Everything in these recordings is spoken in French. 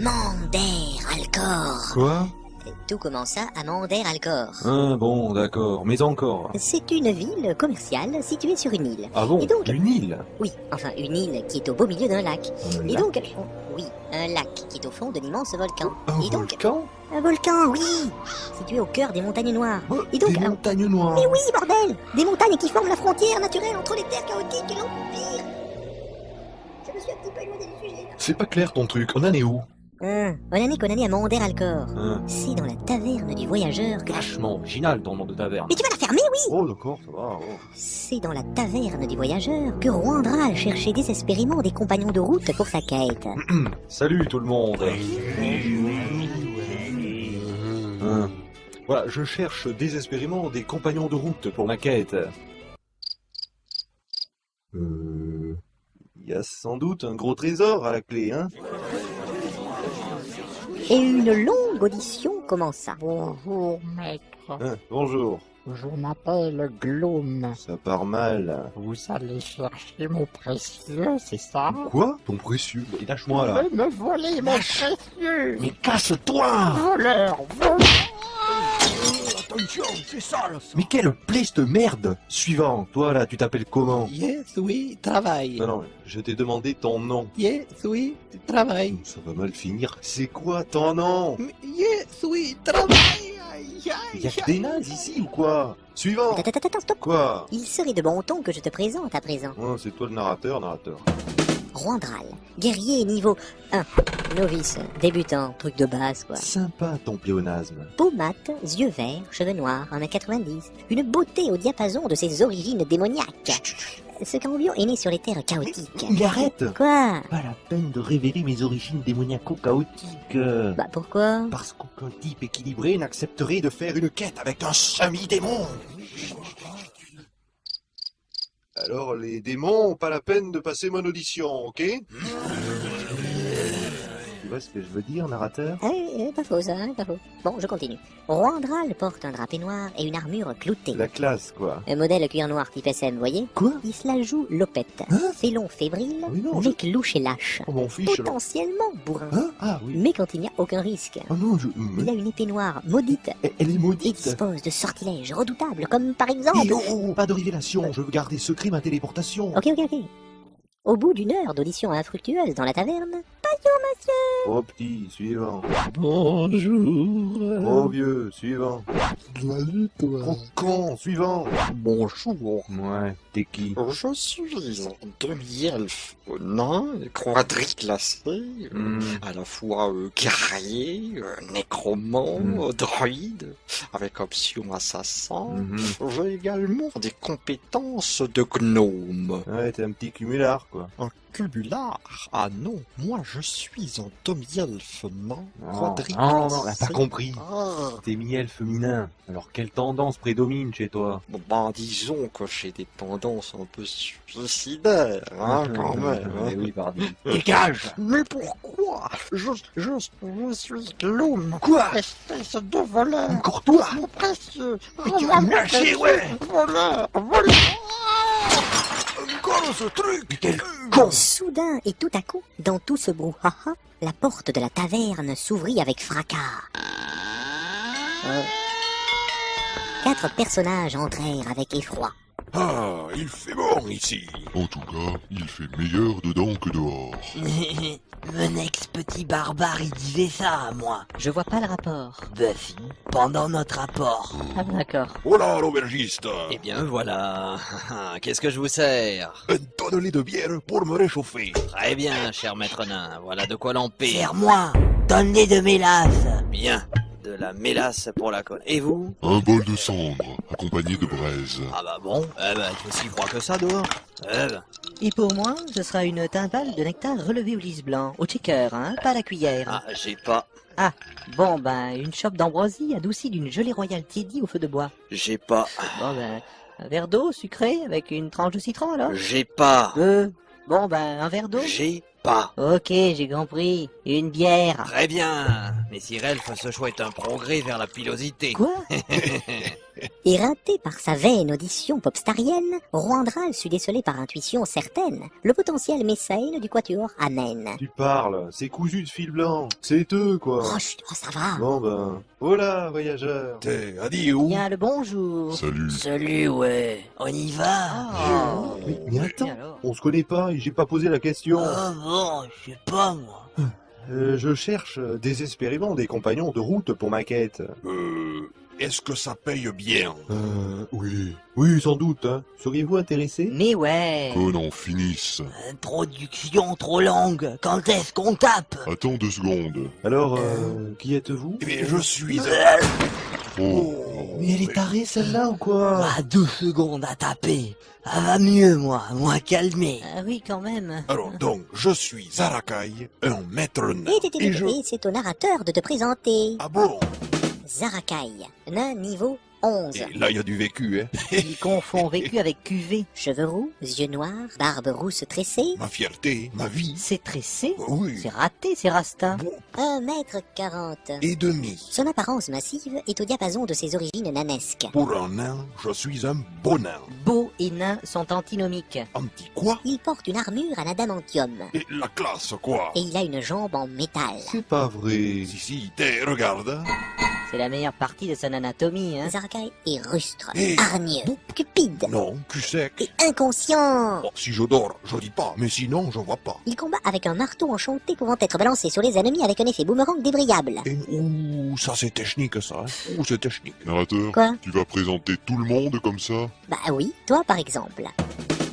Mander Alcor. Quoi? Tout commença à Mander Alcor. Ah bon, d'accord, mais encore. C'est une ville commerciale située sur une île. Ah bon, Et donc, une île? oui, enfin une île qui est au beau milieu d'un lac. Un Et lac? donc, oui, un lac qui est au fond d'un immense volcan. Un Et donc, volcan? un volcan, oui, situé au cœur des montagnes noires. Oh, Et donc, des montagnes noires. mais oui, bordel! Des montagnes qui forment la frontière naturelle entre les terres chaotiques et l'Empire. Je me suis un petit peu éloigné du sujet, là. C'est pas clair ton truc, on en est où? On en est qu'on en est à Mander Alcor. Hein? C'est dans la taverne du voyageur que... Vachement original ton nom de taverne. Mais tu vas la fermer, oui! Oh d'accord, ça va. Oh. C'est dans la taverne du voyageur que Rwandral cherchait désespérément des compagnons de route pour sa quête. Salut tout le monde. Hein. Voilà, je cherche désespérément des compagnons de route pour ma quête. Il y a sans doute un gros trésor à la clé, hein? Et une longue audition commença. Bonjour, maître. Hein, bonjour. Je m'appelle Gloom. Ça part mal. Vous allez chercher mon précieux, c'est ça? Quoi? Ton précieux? Et lâche-moi là. Vous me volez mon précieux! Mais casse-toi! Voleur! Voleur! Attention, c'est ça là! Mais quelle plaie de merde! Suivant, toi là, tu t'appelles comment? Yes, oui, travail. Non, je t'ai demandé ton nom. Yes, oui, travail. Ça va mal finir. C'est quoi ton nom? Yes, oui, travail. Aïe, Y'a aïe, que des nazes ici ou quoi? Suivant! Attends, stop. Quoi? Il serait de bon ton que je te présente à présent. Oh, c'est toi le narrateur. Rwandral, guerrier niveau 1, novice, débutant, truc de base quoi. Sympa ton pléonasme. Peau mate, yeux verts, cheveux noirs, 1m90, une beauté au diapason de ses origines démoniaques. Ce cambion est né sur les terres chaotiques. Il arrête! Quoi? Pas la peine de révéler mes origines démoniaco-chaotiques. Bah pourquoi? Parce qu'aucun type équilibré n'accepterait de faire une quête avec un semi-démon. Alors, les démons ont pas la peine de passer mon audition, ok? Tu vois ce que je veux dire, narrateur? Pas faux ça, pas faux. Bon, je continue. Rwandral porte un drapé noir et une armure cloutée. La classe, quoi. Un modèle cuir noir type SM, voyez? Quoi? Il se la joue lopette. Hein? Félon fébrile, Oui, non, avec louche et lâche. Oh, mon fiche, alors. Potentiellement bourrin. Hein? Ah, oui. Mais quand il n'y a aucun risque. Oh non, Il a une épée noire maudite Elle est et maudite. dispose de sortilèges redoutables, comme par exemple... Hé, oh, pas de révélation, je veux garder secret ma téléportation. Ok. Au bout d'une heure d'audition infructueuse dans la taverne, Trop petit, suivant. Bonjour. Trop vieux, suivant. Salut, toi. Trop con, suivant. Bonjour. Ouais, t'es qui? Je suis un demi-elfe nain, quadriclassé, à la fois guerrier, nécromant, druide, avec option assassin. J'ai également des compétences de gnome. Ouais, t'es un petit cumulard, quoi. Un cumulard? Ah non, moi je suis un demi-elfe nain, quadriclassé. Non, t'as pas compris. Ah. T'es mi-elfe féminin. Alors quelle tendance prédomine chez toi? Bah, disons que j'ai des tendances un peu suicidaires, hein, quand même. Hein. Oui, pardon. Dégage! Mais pourquoi? Je suis Gloom. Quoi? Espèce de voleur. Encore toi? Mon précieux. Mais tu vas me lâcher, ouais! Voleur. Encore ce truc! Quel con! soudain et tout à coup, dans tout ce brouhaha, la porte de la taverne s'ouvrit avec fracas. 4 personnages entrèrent avec effroi. Ah, il fait bon ici. En tout cas, il fait meilleur dedans que dehors. Mon ex-petit barbare, il disait ça à moi. Je vois pas le rapport. Bah si, pendant notre rapport. Ah d'accord. Oh là, l'aubergiste. Eh bien voilà. Qu'est-ce que je vous sers? Un tonnelet de bière pour me réchauffer. Très bien, cher maître nain. Voilà de quoi l'empire. Serre-moi, donne-les de mélasse. Bien. De la mélasse pour la colle. Et vous? Un bol de cendre, accompagné de braise. Ah bah bon. Eh ben, il fait si froid que ça dehors. Eh ben. Et pour moi, ce sera une timbale de nectar relevé au lys blanc, au shaker, hein, pas à la cuillère. Ah, j'ai pas. Ah, bon ben, une chope d'ambroisie adoucie d'une gelée royale tiédie au feu de bois. J'ai pas. Bon ben, un verre d'eau sucré avec une tranche de citron alors. J'ai pas. Bon ben, un verre d'eau. J'ai pas. Ok, j'ai compris. Une bière. Très bien. Mais Sir Elf, ce choix est un progrès vers la pilosité. Quoi? Éreinté par sa vaine audition popstarienne, Roandral sut déceler par intuition certaine le potentiel mécène du quatuor Amen. Tu parles, c'est cousu de fil blanc. C'est eux, quoi. Oh, chut, oh, ça va. Bon ben, voilà, voyageur. T'es dit où? Bien le bonjour. Salut. Salut, ouais. On y va. Oh. Mais attends, Et alors? on se connaît pas et j'ai pas posé la question. Oh bon, je sais pas, moi. Je cherche désespérément des compagnons de route pour ma quête. Est-ce que ça paye bien? Oui. Oui, sans doute, hein. Seriez-vous intéressé? Mais ouais. Qu'on en finisse. Introduction trop longue. Quand est-ce qu'on tape? Attends 2 secondes. Alors, qui êtes-vous? Eh bien, je suis... Oh. Mais elle est tarée, celle-là, ou quoi? Ah, 2 secondes à taper. Ça va mieux, moi. Moi calmé. Ah oui, quand même. Alors, donc, je suis Zarakai, un maître nain. Et c'est au narrateur de te présenter. Ah bon? Zarakai, nain niveau 11. Et là, il y a du vécu, hein. Il confond vécu avec cuvée. Cheveux roux, yeux noirs, barbe rousse tressée, Ma fierté, ma vie. C'est tressé. Oui. C'est raté, c'est Rasta. Bon, 1,40 m. et demi. Son apparence massive est au diapason de ses origines nanesques. Pour un nain, je suis un bon nain. Beau et nain sont antinomiques. Anti quoi? Il porte une armure en adamantium. Et la classe, quoi? Et il a une jambe en métal. C'est pas vrai. Si, regarde. C'est la meilleure partie de son anatomie, hein. Zarakai est rustre, Et- hargneux, cupide Non, cul sec. et inconscient. Oh, si je dors, je dis pas, mais sinon, je vois pas. Il combat avec un marteau enchanté pouvant être balancé sur les ennemis avec un effet boomerang débrayable. Et, ouh, ça c'est technique, ça. Hein. Ouh, c'est technique. Narrateur, Quoi? tu vas présenter tout le monde comme ça? Bah oui, toi par exemple.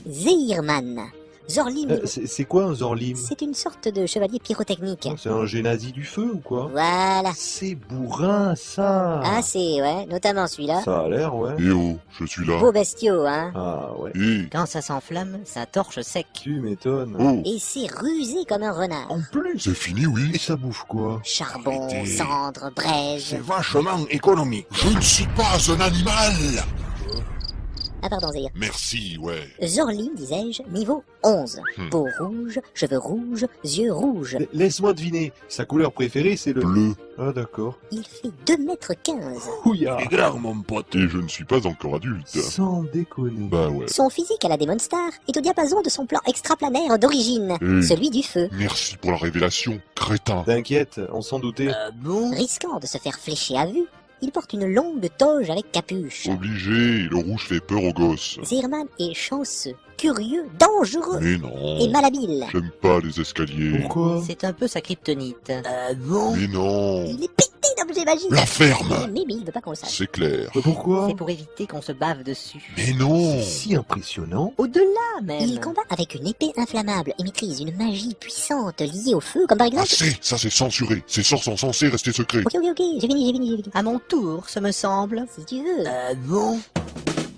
Zehirman. Zorlim, C'est quoi un Zorlim? c'est une sorte de chevalier pyrotechnique. C'est un génazi du feu ou quoi? Voilà. C'est bourrin, ça. Ah c'est, ouais, notamment celui-là. Ça a l'air, ouais. Eh oh, je suis là. Beau bestiaux, hein. Ah ouais, Eh, Quand ça s'enflamme, ça torche sec. tu m'étonnes. oh, Et c'est rusé comme un renard. En plus. c'est fini, oui? Et ça bouffe quoi? Charbon, Arrêtez. cendre, braise. C'est vachement économique. Je ne suis pas un animal! Ah pardon, Zehir. Merci, ouais. Zorlim, disais-je, niveau 11. Hmm. Peau rouge, cheveux rouges, yeux rouges. Laisse-moi deviner. Sa couleur préférée, c'est le... Bleu. Ah d'accord. Il fait 2,15 m. Ouya. C'est grave, mon pote. Et je ne suis pas encore adulte. Sans déconner. Bah ouais. Son physique à la Demon Star est au diapason de son plan extraplanaire d'origine, celui du feu. Merci pour la révélation, crétin. T'inquiète, on s'en doutait. Bon? Risquant de se faire flécher à vue, il porte une longue toge avec capuche. Obligé, le rouge fait peur aux gosses. Zehirman est chanceux, curieux, dangereux Mais et non, malhabile. j'aime pas les escaliers. Pourquoi? C'est un peu sa kryptonite. Bon? Mais non, Il est pété d'objets magiques. la ferme, Mais il veut pas qu'on le sache. c'est clair. Pourquoi? C'est pour éviter qu'on se bave dessus. Mais non, C'est si impressionnant. Au-delà, même. Il combat avec une épée inflammable et maîtrise une magie puissante liée au feu, comme par exemple... assez, ça c'est censuré. Ces sorts sont censés rester secrets. Ok, j'ai fini. À mon tour, ce me semble. Si tu veux. Bon?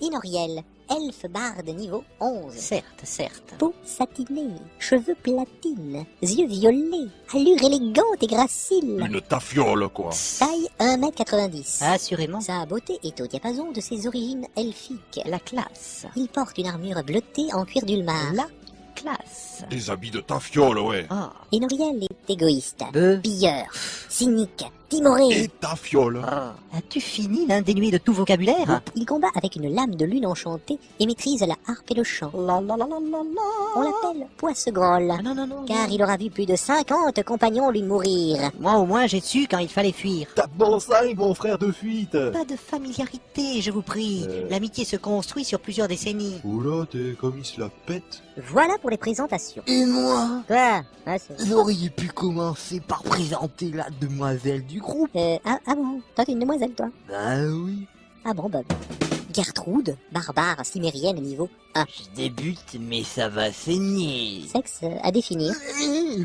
Inoriel, elfe barde niveau 11. Certes. Peau satinée, cheveux platine, yeux violets, allure élégante et gracile. Une tafiole, quoi. Taille 1,90 m. Assurément, Sa beauté est au diapason de ses origines elfiques. la classe. Il porte une armure bleutée en cuir d'ulmar. La classe. Des habits de tafiole, ouais. Oh, Inoriel est égoïste, bœuf. pilleur, cynique, timoré. Et tafiole. Oh. As-tu fini l'indénué de tout vocabulaire? Il combat avec une lame de lune enchantée et maîtrise la harpe et le chant. La la la la la la. On l'appelle Poissegrolle, Ah, non. car il aura vu plus de 50 compagnons lui mourir. Moi au moins j'ai su quand il fallait fuir. Tape dans 5, mon frère de fuite. Pas de familiarité, je vous prie. L'amitié se construit sur plusieurs décennies. Oula, t'es comme il se la pète. Voilà pour les présentations. Et moi? Quoi? Ah, c'est... Vous auriez pu commencer par présenter la demoiselle du groupe. Ah bon? Toi, t'es une demoiselle, toi? Bah oui. Ah bon, Bob. Gertrude, barbare cimérienne niveau 1. Je débute, mais ça va saigner. Sexe à définir.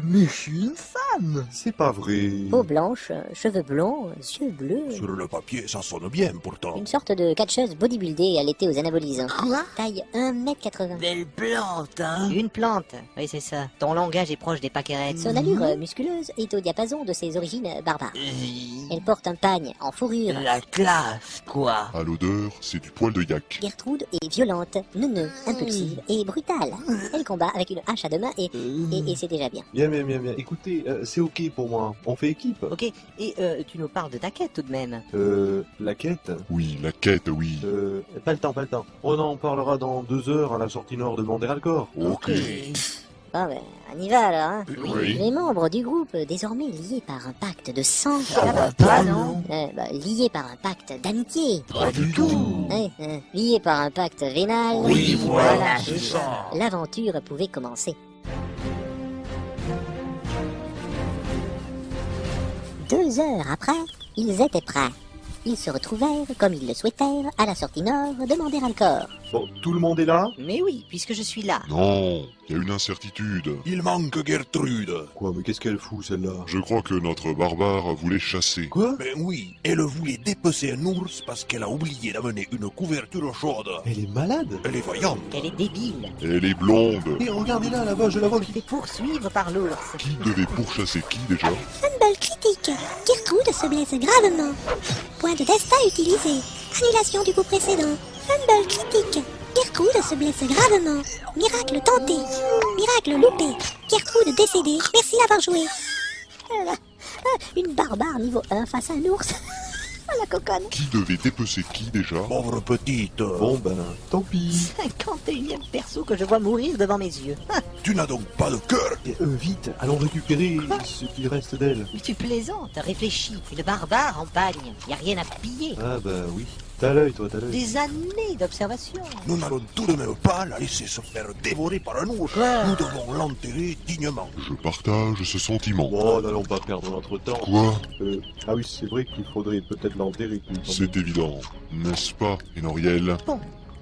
Mais je suis une femme. C'est pas vrai. Peau blanche, cheveux blonds, yeux bleus. Sur le papier, ça sonne bien, pourtant. Une sorte de catcheuse bodybuildée à l'été aux anabolisants. Quoi? Taille 1,80 m. Belle plante, hein? Une plante. Oui, c'est ça. Ton langage est proche des pâquerettes. Son allure musculeuse est au diapason de ses origines barbares. Euh, Elle porte un pagne en fourrure. La classe, quoi. À l'odeur, c'est du poil de yak. Gertrude est violente, neuneu, impulsive et brutale. Elle combat avec une hache à deux mains et c'est déjà bien. Bien. Écoutez, c'est ok pour moi. On fait équipe. Ok, et tu nous parles de ta quête tout de même. La quête Oui, la quête, oui. Pas le temps. On en parlera dans 2 heures à la sortie nord de Manderalcor. Ok. Bon ben, on y va alors, hein. Oui. Les membres du groupe, désormais liés par un pacte de sang, Non. liés par un pacte d'amitié, Pas du tout. liés par un pacte vénal, Oui, voilà, c'est ça. l'aventure pouvait commencer. 2 heures après, ils étaient prêts. Ils se retrouvèrent, comme ils le souhaitèrent, à la sortie nord de Manderalcor. Bon, tout le monde est là? Mais oui, puisque je suis là. Non, il y a une incertitude. Il manque Gertrude. Quoi, mais qu'est-ce qu'elle fout celle-là? Je crois que notre barbare voulait chasser. Quoi? Ben oui, elle voulait dépecer un ours parce qu'elle a oublié d'amener une couverture chaude. Elle est malade? Elle est voyante. Elle est débile. Elle est blonde. Et regardez-la, là-bas, je la vois. Il fait poursuivre par l'ours. Qui devait pourchasser qui déjà? Fumble critique. Gertrude se blesse gravement. Point de destin utilisé. Annulation du coup précédent. Fumble critique. Gertrude se blesse gravement. Miracle tenté. Miracle loupé. Gertrude décédée. Merci d'avoir joué. Une barbare niveau 1 face à un ours. Ah, la coconne. Qui devait dépecer qui déjà? Pauvre petite. Bon ben, tant pis. 51e perso que je vois mourir devant mes yeux. Tu n'as donc pas de cœur. Et vite, allons récupérer ce qu'il reste d'elle. Mais tu plaisantes, réfléchis. Une barbare en pagne. Y a rien à piller. Ah bah oui. T'as l'œil, toi, t'as l'œil. Des années d'observation. Nous n'allons tout de même pas la laisser se faire dévorer par un ours. Quoi? Nous devons l'enterrer dignement. Je partage ce sentiment. Bon, n'allons pas perdre notre temps. Quoi? Ah oui, c'est vrai qu'il faudrait peut-être l'enterrer. C'est évident, n'est-ce pas, Enoriel? Bon,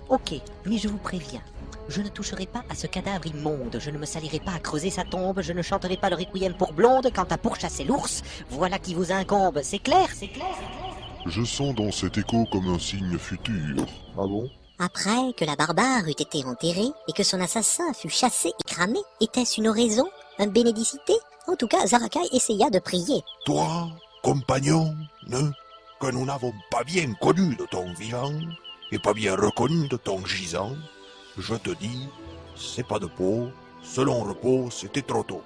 ok, mais je vous préviens. Je ne toucherai pas à ce cadavre immonde, je ne me salirai pas à creuser sa tombe, je ne chanterai pas le requiem pour blonde quant à pourchasser l'ours. Voilà qui vous incombe, c'est clair, c'est clair, c'est clair. Je sens dans cet écho comme un signe futur. Ah bon? Après que la barbare eût été enterrée et que son assassin fut chassé et cramé, était-ce une oraison? Un bénédicité? En tout cas, Zarakai essaya de prier. Toi, compagnon, que nous n'avons pas bien connu de ton vivant et pas bien reconnu de ton gisant, je te dis, c'est pas de peau, selon repos, c'était trop tôt.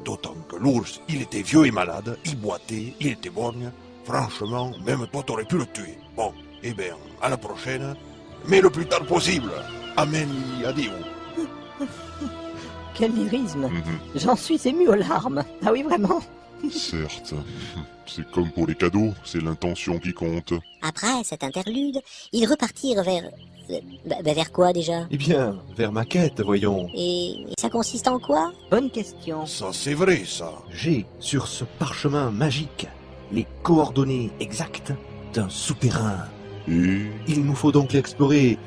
D'autant que l'ours, il était vieux et malade, il boitait, il était borgne. Franchement, même toi t'aurais pu le tuer. Bon, eh bien, à la prochaine, mais le plus tard possible. Amen, adio. Quel lyrisme. Mhm. J'en suis ému aux larmes. Ah oui, vraiment? Certes. C'est comme pour les cadeaux, c'est l'intention qui compte. Après cet interlude, ils repartirent vers... vers quoi déjà? Eh bien, vers ma quête, voyons. Et ça consiste en quoi? Bonne question. Ça, c'est vrai, ça. J'ai, sur ce parchemin magique, les coordonnées exactes d'un souterrain. Et... Il nous faut donc l'explorer,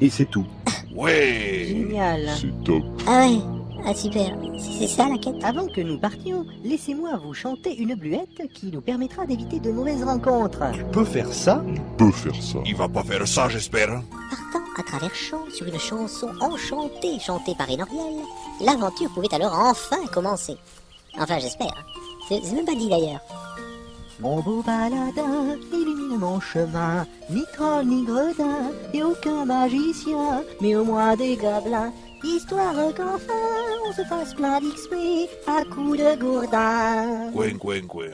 et c'est tout. Ouais. Génial. c'est top. Ah ouais, ah super, c'est ça la quête? Avant que nous partions, laissez-moi vous chanter une bluette qui nous permettra d'éviter de mauvaises rencontres. Tu peux faire ça? On peut faire ça. Il va pas faire ça, j'espère. Partant à travers champs sur une chanson enchantée chantée par Enoriel, l'aventure pouvait alors enfin commencer. Enfin j'espère, c'est même pas dit d'ailleurs. Mon beau baladin illumine mon chemin, ni troll ni gredin, et aucun magicien, mais au moins des gobelins, histoire qu'enfin on se fasse plein d'XP à coups de gourdin. Coin, coin, coin.